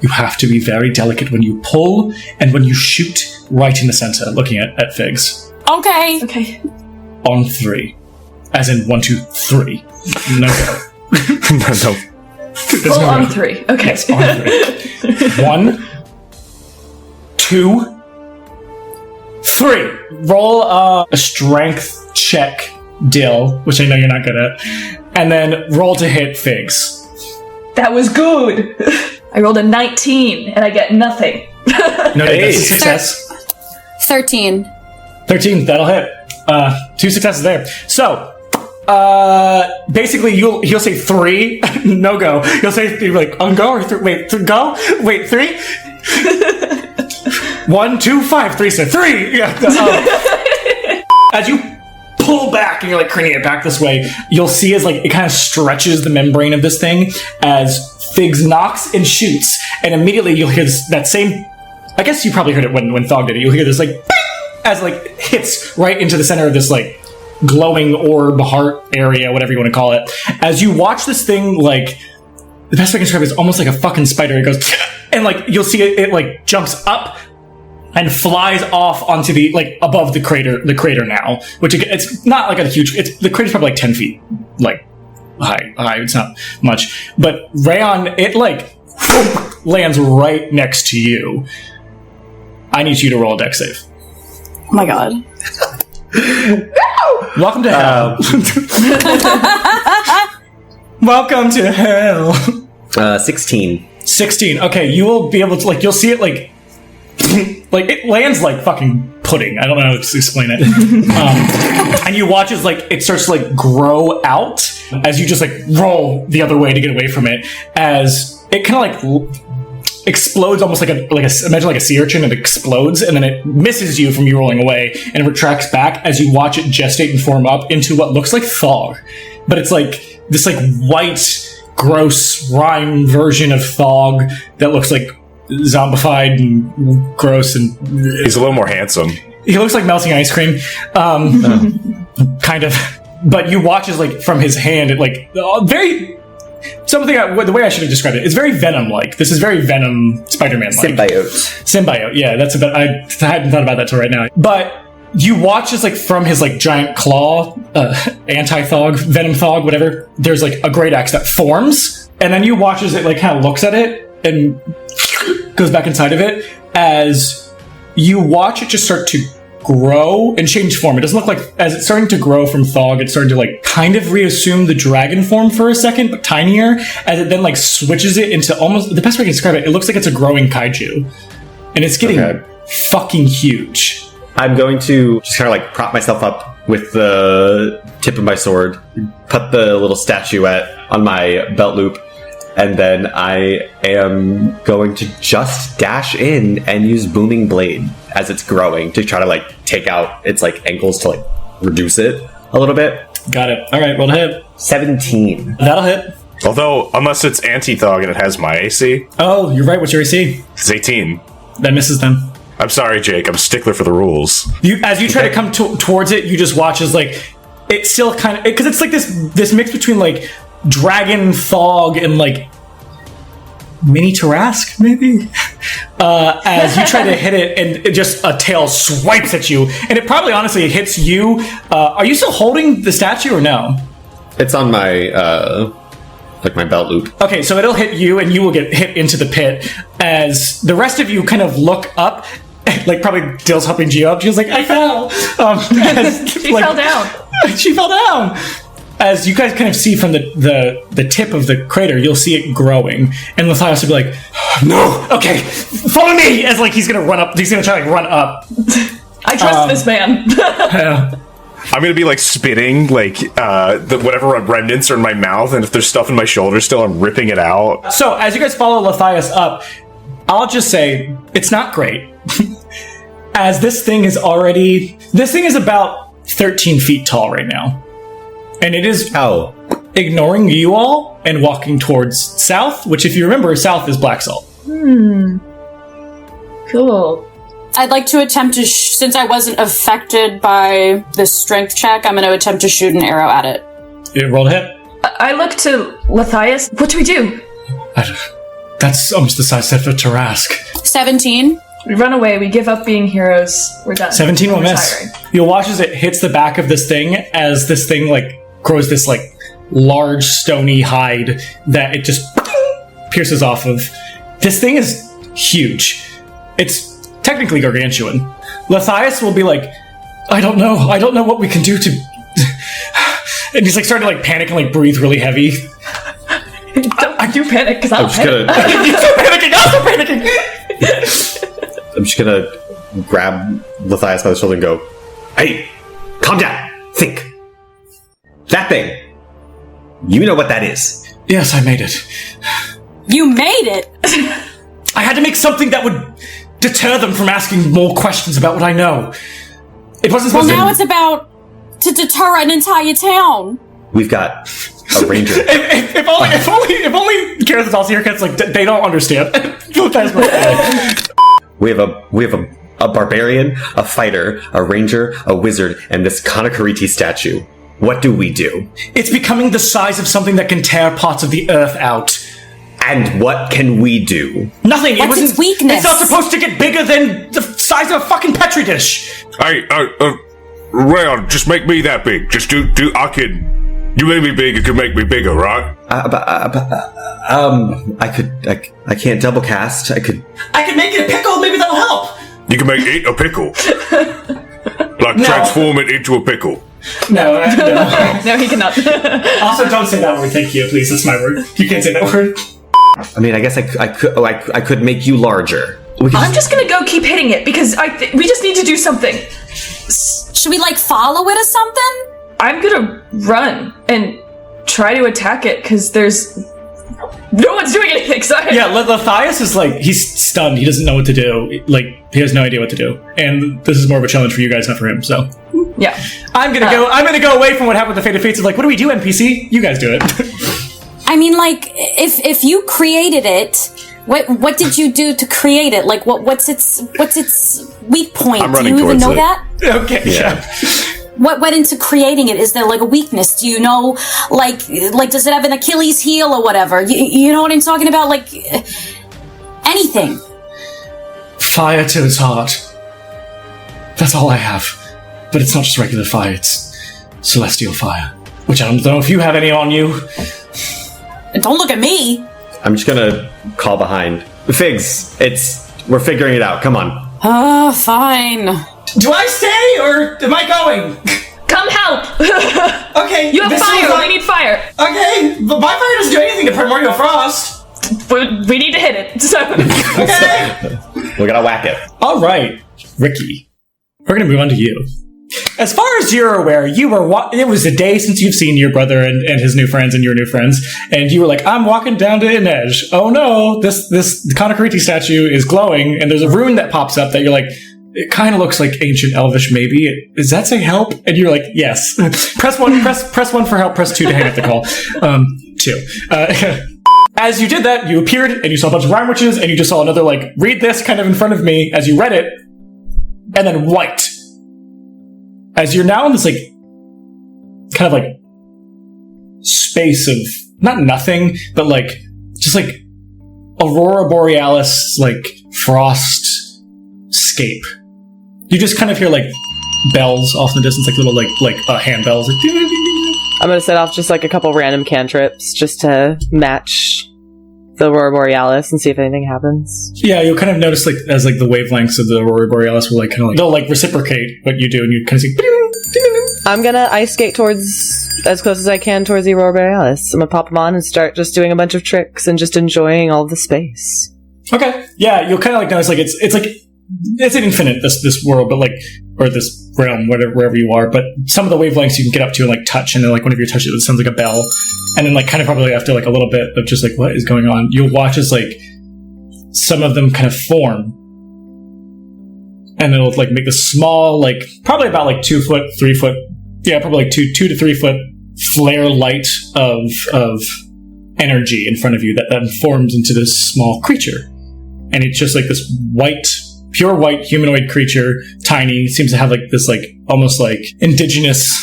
You have to be very delicate when you pull and when you shoot right in the center, looking at Figs. Okay. Okay. On 3. As in 1, 2, 3. No go. No. Full on 3. Okay. Yes, on 3. 1, 2, 3. Roll a strength check, Dill, which I know you're not good at, and then roll to hit Figs. That was good. I rolled a 19 and I get nothing. No, that's a success. 13. 13, that'll hit. 2 successes there. So, basically, he'll say 3, no go. He'll say like on go or go. Wait, 3. 1, 2, 5, 3. So 3. Yeah. As you pull back and you're like craning it back this way, you'll see as like it kind of stretches the membrane of this thing as Figs knocks and shoots, and immediately you'll hear that same. I guess you probably heard it when Thog did it. You'll hear this like as like hits right into the center of this like glowing orb heart area, whatever you want to call it. As you watch this thing, like the best way I can describe it is almost like a fucking spider. It goes and like you'll see it like jumps up and flies off onto the like above the crater now, which it's not like a huge. The crater's probably like 10 feet like high. It's not much, but Rayon, it like lands right next to you. I need you to roll a dex save. Oh my god. Welcome to hell. Welcome to hell. 16. 16. Okay, you will be able to like you'll see it like like it lands like fucking pudding. I don't know how to explain it. And you watch as like it starts to like grow out as you just like roll the other way to get away from it. As it kind of like explodes almost like a imagine like a sea urchin. It explodes and then it misses you from you rolling away and it retracts back as you watch it gestate and form up into what looks like Thog, but it's like this like white, gross rime version of Thog that looks like zombified and gross, and he's a little more handsome. He looks like melting ice cream, kind of. But you watch as like from his hand, it like very something. The way I should have described it, it's very Venom-like. This is very Venom Spider-Man-like. Symbiote. Yeah, that's about. I hadn't thought about that till right now. But you watch as like from his like giant claw, anti-Thog, Venom Thog, whatever. There's like a great axe that forms, and then you watch as it like kind of looks at it and goes back inside of it. As you watch it just start to grow and change form. It doesn't look like as it's starting to grow from Thog, it's starting to like kind of reassume the dragon form for a second, but tinier. As it then like switches it into almost the best way I can describe it. It looks like it's a growing kaiju, and it's getting fucking huge. I'm going to just kind of like prop myself up with the tip of my sword, put the little statuette on my belt loop, and then I am going to just dash in and use Booming Blade as it's growing to try to like take out its like ankles to like reduce it a little bit. Got it. All right, roll to hit. 17. That'll hit. Although, unless it's anti-Thog and it has my AC. Oh, you're right. What's your AC? It's 18. That misses them. I'm sorry, Jake. I'm a stickler for the rules. As you try to come towards it, you just watch as like it still kind of because it's like this mix between like dragon Thog and like mini Tarask maybe. As you try to hit it, and it just a tail swipes at you, and it probably honestly hits you. Are you still holding the statue or no? It's on my like my belt loop. Okay, so it'll hit you, and you will get hit into the pit. As the rest of you kind of look up. Like probably Dill's helping Gio up. She was like, I fell. She fell down. She fell down. As you guys kind of see from the tip of the crater, you'll see it growing. And Matthias will be like, no, okay, follow me. As like he's gonna run up. He's gonna try to run up. I trust this man. I'm gonna be like spitting like the whatever remnants are in my mouth, and if there's stuff in my shoulder still, I'm ripping it out. So as you guys follow Matthias up, I'll just say it's not great. As this thing is about 13 feet tall right now. And it is ignoring you all and walking towards south, which if you remember, south is Black Salt. Cool. I'd like to attempt to, since I wasn't affected by the strength check, I'm going to attempt to shoot an arrow at it. You rolled a hit. I look to Matthias. What do we do? That's almost the size of a Tarask. 17. We run away. We give up being heroes. We're done. 17 will We're miss. retiring. You'll watch as it hits the back of this thing, as this thing like grows this like large stony hide that it just pierces off of. This thing is huge. It's technically gargantuan. Matthias will be like, I don't know what we can do to. And he's like starting to like panic and like breathe really heavy. I do panic because I'm just gonna. He's still panicking. I'm still panicking. I'm just gonna grab Matthias by the shoulder and go, "Hey, calm down. Think. That thing. You know what that is." Yes, I made it. You made it! I had to make something that would deter them from asking more questions about what I know. It wasn't Well, supposed now to... it's about to deter an entire town. We've got a ranger. If only Karith is also here, because like they don't understand. We have a barbarian, a fighter, a ranger, a wizard, and this Karith statue. What do we do? It's becoming the size of something that can tear parts of the earth out. And what can we do? Nothing. What's its weakness? It's not supposed to get bigger than the size of a fucking petri dish. Hey, Rayon, just make me that big. Just do. I can. You made me big. You can make me bigger, right? I can't double cast. I could make it a pickle. Maybe that'll help. You can make it a pickle. Transform it into a pickle. No. No, he cannot. Also, don't say that word. Thank you, please. That's my word. You can't say that word. I mean, I guess I could make you larger. I'm just gonna go keep hitting it because we just need to do something. Should we, follow it or something? I'm gonna run and try to attack it because there's no one's doing anything. So Yeah, Matthias is he's stunned. He doesn't know what to do. He has no idea what to do. And this is more of a challenge for you guys, not for him. So yeah, I'm gonna go away from what happened with the Fate of Fates. Of what do we do, NPC? You guys do it. I mean, if you created it, what did you do to create it? What's its weak point? I'm Do running you even towards know it. that? Okay. Yeah. What went into creating it? Is there a weakness? Do you know, does it have an Achilles heel or whatever? You know what I'm talking about? Anything. Fire to its heart. That's all I have. But it's not just regular fire, it's celestial fire. Which I don't know if you have any on you. Don't look at me. I'm just gonna call behind. Figs, we're figuring it out. Come on. Fine. Do I stay or am I going? come help. Okay. You have fire. We need fire. Okay, but my fire doesn't do anything to primordial frost. We need to hit it. So. Okay. We gotta whack it. All right, Ricky. We're gonna move on to you. As far as you're aware, it was a day since you've seen your brother and his new friends and your new friends, and you were like, I'm walking down to Inej. Oh no, this Karith statue is glowing, and there's a rune that pops up that you're like, it kind of looks like ancient elvish maybe. Does that say help? And you're like, yes. Press 1 for help, press 2 to hang up the call. 2. As you did that, you appeared, and you saw a bunch of Rime Witches, and you just saw another, read this kind of in front of me as you read it, and then white. As you're now in this, kind of, space of, not nothing, but, just, Aurora Borealis, frost scape. You just kind of hear, bells off in the distance, little, hand bells. I'm gonna set off just, a couple random cantrips just to match the Aurora Borealis and see if anything happens. Yeah, you'll kind of notice, as, the wavelengths of the Aurora Borealis will, they'll, reciprocate what you do, and you kind of see... I'm gonna ice skate towards, as close as I can towards the Aurora Borealis. I'm gonna pop them on and start just doing a bunch of tricks and just enjoying all the space. Okay. Yeah, you'll kind of, notice, it's an infinite, this world, but, or this realm, wherever you are, but some of the wavelengths you can get up to and, touch, and then, whenever you touch it, it sounds like a bell. And then, kind of probably after, a little bit of just, what is going on, you'll watch as, some of them kind of form. And it'll, make this small, probably about, 2 foot, 3 foot, yeah, probably 2 to 3 foot flare light of energy in front of you that then forms into this small creature. And it's just, this white, pure white humanoid creature, tiny, seems to have, this, almost, indigenous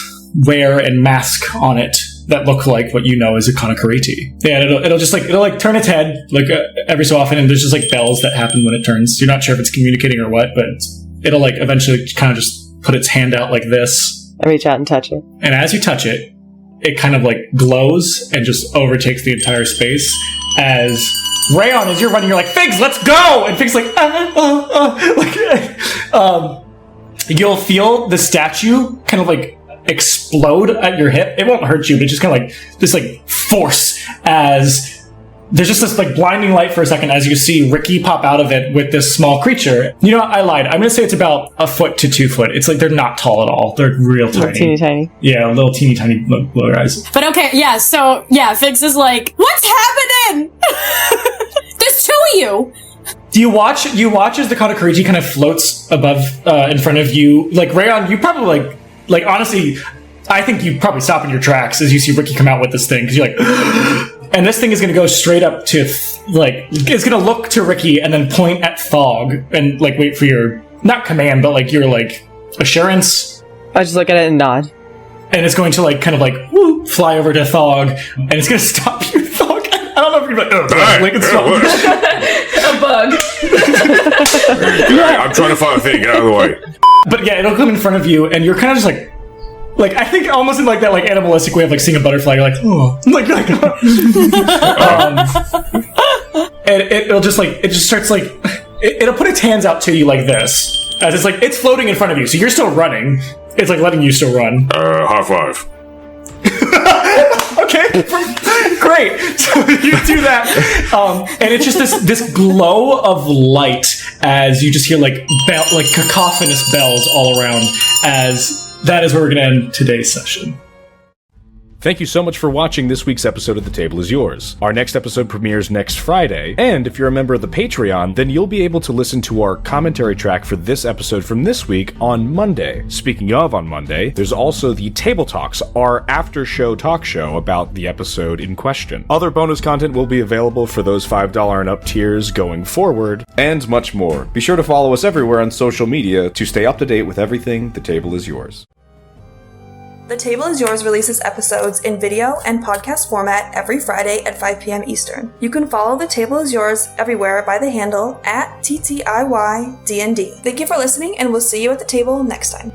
wear and mask on it that look like what you know as a Karith. Yeah, it'll just, it'll, turn its head, every so often, and there's just, bells that happen when it turns. You're not sure if it's communicating or what, but it'll, eventually kind of just put its hand out like this. I reach out and touch it. And as you touch it, it kind of, glows and just overtakes the entire space as... Rayon, as you're running, you're like, Figs, let's go! And Figs you'll feel the statue kind of explode at your hip. It won't hurt you, but just kind of this force as there's just this like blinding light for a second as you see Ricky pop out of it with this small creature. You know what? I lied. I'm going to say it's about 1 foot to 2 foot. It's like they're not tall at all. They're real tiny. Teeny tiny. Yeah, little teeny tiny blue eyes. But okay, yeah, so, yeah, Fix is like, what's happening? There's 2 of you! You watch as the Katakurichi kind of floats above, in front of you. Like, Rayon, you probably, like, honestly, I think you probably stop in your tracks as you see Ricky come out with this thing, because you're like, and this thing is going to go straight up to, it's going to look to Ricky and then point at Thog and, like, wait for your, not command, but, like, your, like, assurance. I just look at it and nod. And it's going to, like, kind of, like, whoop, fly over to Thog, and it's going to stop you, Thog. I don't know if you're like, like, it's A bug. I'm trying to find a thing. Get out of the way. But yeah, it'll come in front of you, and you're kind of just like I think almost in like that like animalistic way of like seeing a butterfly. You're like, oh, and it'll just like it just starts like it'll put its hands out to you like this as it's like it's floating in front of you, so you're still running. It's like letting you still run. High five. Okay, great. So you do that, and it's just this glow of light as you just hear like cacophonous bells all around. As that is where we're going to end today's session. Thank you so much for watching this week's episode of The Table is Yours. Our next episode premieres next Friday, and if you're a member of the Patreon, then you'll be able to listen to our commentary track for this episode from this week on Monday. Speaking of on Monday, there's also the Table Talks, our after-show talk show about the episode in question. Other bonus content will be available for those $5 and up tiers going forward, and much more. Be sure to follow us everywhere on social media to stay up to date with everything The Table is Yours. The Table is Yours releases episodes in video and podcast format every Friday at 5 p.m. Eastern. You can follow The Table is Yours everywhere by the handle @TTIYDND. Thank you for listening, and we'll see you at the table next time.